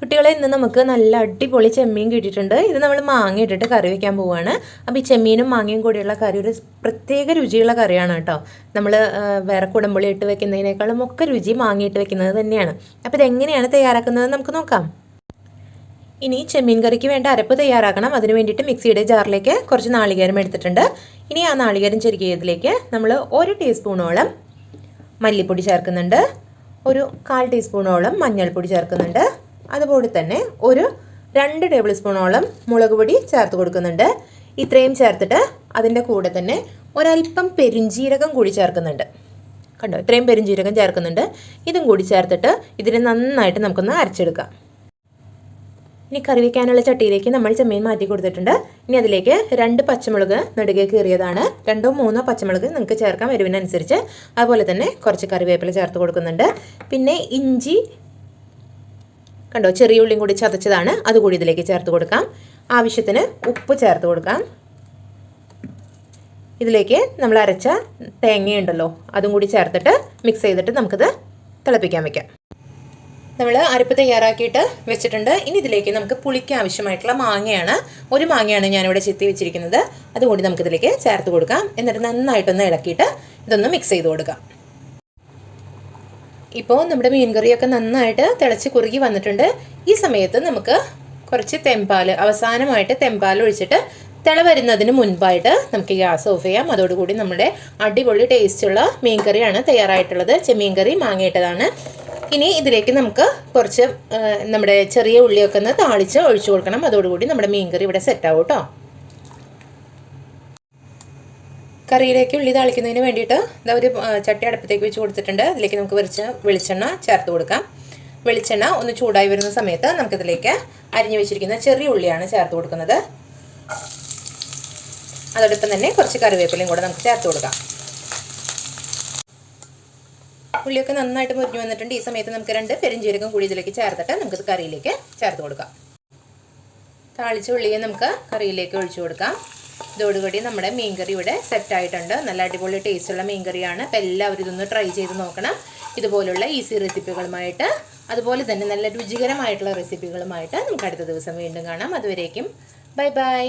കുട്ടികളെ ഇന്ന് നമുക്ക് നല്ല അടിപൊളി ചെമ്മീൻ കിട്ടിയിട്ടുണ്ട്. ഇത് നമ്മൾ മാങ്ങ ഇട്ടിട്ട് കറി വയ്ക്കാൻ പോവുകയാണ്. അപ്പോൾ ഈ ചെമ്മീനും മാങ്ങയും കൂടിയുള്ള കറി ഒരു പ്രത്യേക രുചിയുള്ള കറിയാണ് കേട്ടോ. നമ്മൾ വേറെ കുടമ്പുളി ഇട്ട് വെക്കുന്നതിനേക്കാളും ഒക്കെ രുചി മാങ്ങ ഇട്ട് വെക്കുന്നത് തന്നെയാണ്. അപ്പോൾ ഇതെങ്ങനെയാണ് തയ്യാറാക്കുന്നത് നമുക്ക് നോക്കാം. ഇനി ചെമ്മീൻ കറിക്ക് വേണ്ട അരപ്പ് തയ്യാറാക്കണം. അതിന് വേണ്ടിയിട്ട് മിക്സിയുടെ ജാറിലേക്ക് കുറച്ച് നാളികേരം എടുത്തിട്ടുണ്ട്. ഇനി ആ നാളികേരം ചെറുകിയതിലേക്ക് നമ്മൾ 1 ടീസ്പൂണോളം മല്ലിപ്പൊടി ചേർക്കുന്നുണ്ട്, ഒരു 1/4 ടീസ്പൂണോളം മഞ്ഞൾപ്പൊടി ചേർക്കുന്നുണ്ട്, അതുപോലെ തന്നെ ഒരു 2 ടേബിൾ സ്പൂണോളം മുളക് പൊടി ചേർത്ത് കൊടുക്കുന്നുണ്ട്. ഇത്രയും ചേർത്തിട്ട് അതിൻ്റെ കൂടെ തന്നെ ഒരല്പം പെരുംജീരകം കൂടി ചേർക്കുന്നുണ്ട്. കണ്ടോ, ഇത്രയും പെരുംജീരകം ചേർക്കുന്നുണ്ട്. ഇതും കൂടി ചേർത്തിട്ട് ഇതിനെ നന്നായിട്ട് നമുക്കൊന്ന് അരച്ചെടുക്കാം. ഇനി കറി വയ്ക്കാനുള്ള ചട്ടിയിലേക്ക് നമ്മൾ ചെമ്മീൻ മാറ്റി കൊടുത്തിട്ടുണ്ട്. ഇനി അതിലേക്ക് 2 പച്ചമുളക് നെടുകെ കീറിയതാണ്, 2 3 പച്ചമുളക് നിങ്ങൾക്ക് ചേർക്കാം എരിവിനനുസരിച്ച്. അതുപോലെ തന്നെ കുറച്ച് കറിവേപ്പില ചേർത്ത് കൊടുക്കുന്നുണ്ട്. പിന്നെ ഇഞ്ചി കണ്ടോ, ചെറിയ ഉള്ളിയും കൂടി ചതച്ചതാണ്, അതുകൂടി ഇതിലേക്ക് ചേർത്ത് കൊടുക്കാം. ആവശ്യത്തിന് ഉപ്പ് ചേർത്ത് കൊടുക്കാം. ഇതിലേക്ക് നമ്മൾ അരച്ച തേങ്ങയുണ്ടല്ലോ അതും കൂടി ചേർത്തിട്ട് മിക്സ് ചെയ്തിട്ട് നമുക്കിത് തിളപ്പിക്കാൻ വെക്കാം. നമ്മൾ അരപ്പ് തയ്യാറാക്കിയിട്ട് വെച്ചിട്ടുണ്ട്. ഇനി ഇതിലേക്ക് നമുക്ക് പുളിക്ക് ആവശ്യമായിട്ടുള്ള മാങ്ങയാണ്, ഒരു മാങ്ങയാണ് ഞാനിവിടെ ചെത്തി വെച്ചിരിക്കുന്നത്. അതുകൂടി നമുക്കിതിലേക്ക് ചേർത്ത് കൊടുക്കാം. എന്നിട്ട് നന്നായിട്ടൊന്ന് ഇളക്കിയിട്ട് ഇതൊന്ന് മിക്സ് ചെയ്ത് കൊടുക്കാം. ഇപ്പോൾ നമ്മുടെ മീൻകറിയൊക്കെ നന്നായിട്ട് തിളച്ച് കുറുകി വന്നിട്ടുണ്ട്. ഈ സമയത്ത് നമുക്ക് കുറച്ച് തെമ്പാൽ, അവസാനമായിട്ട് തെമ്പാൽ ഒഴിച്ചിട്ട് തിള വരുന്നതിന് മുൻപായിട്ട് നമുക്ക് ഗ്യാസ് ഓഫ് ചെയ്യാം. അതോടുകൂടി നമ്മുടെ അടിപൊളി ടേസ്റ്റുള്ള മീൻകറിയാണ് തയ്യാറായിട്ടുള്ളത്. ചെമ്മീൻ കറി മാങ്ങയിട്ടതാണ്. ഇനി ഇതിലേക്ക് നമുക്ക് കുറച്ച് നമ്മുടെ ചെറിയ ഉള്ളിയൊക്കെ ഒന്ന് താളിച്ച് ഒഴിച്ചു കൊടുക്കണം. അതോടുകൂടി നമ്മുടെ മീൻകറി ഇവിടെ സെറ്റാവും കേട്ടോ. കറിയിലേക്ക് ഉള്ളി താളിക്കുന്നതിന് വേണ്ടിയിട്ട് ഇതാ ഒരു ചട്ടി അടുപ്പത്തേക്ക് വെച്ച് കൊടുത്തിട്ടുണ്ട്. അതിലേക്ക് നമുക്ക് വെളിച്ചെണ്ണ ചേർത്ത് കൊടുക്കാം. വെളിച്ചെണ്ണ ഒന്ന് ചൂടായി വരുന്ന സമയത്ത് നമുക്കിതിലേക്ക് അരിഞ്ഞു വെച്ചിരിക്കുന്ന ചെറിയ ഉള്ളിയാണ് ചേർത്ത് കൊടുക്കുന്നത്. അതോടൊപ്പം തന്നെ കുറച്ച് കറിവേപ്പിലയും കൂടെ നമുക്ക് ചേർത്ത് കൊടുക്കാം. ഉള്ളിയൊക്കെ നന്നായിട്ട് മുരിഞ്ഞു വന്നിട്ടുണ്ട്. ഈ സമയത്ത് നമുക്ക് 2 പെരുംജീരകം കൂടി ഇതിലേക്ക് ചേർത്തിട്ട് നമുക്ക് കറിയിലേക്ക് ചേർത്ത് കൊടുക്കാം. താളിച്ച ഉള്ളിയെ നമുക്ക് കറിയിലേക്ക് ഒഴിച്ചു കൊടുക്കാം. ഇതോടുകൂടി നമ്മുടെ മീൻകറി ഇവിടെ സെറ്റായിട്ടുണ്ട്. നല്ല അടിപൊളി ടേസ്റ്റുള്ള മീൻകറിയാണ്. അപ്പോൾ എല്ലാവരും ഇതൊന്ന് ട്രൈ ചെയ്ത് നോക്കണം. ഇതുപോലുള്ള ഈസി റെസിപ്പികളുമായിട്ട്, അതുപോലെ തന്നെ നല്ല രുചികരമായിട്ടുള്ള റെസിപ്പികളുമായിട്ട് നമുക്ക് അടുത്ത ദിവസം വീണ്ടും കാണാം. അതുവരേക്കും ബൈ ബൈ.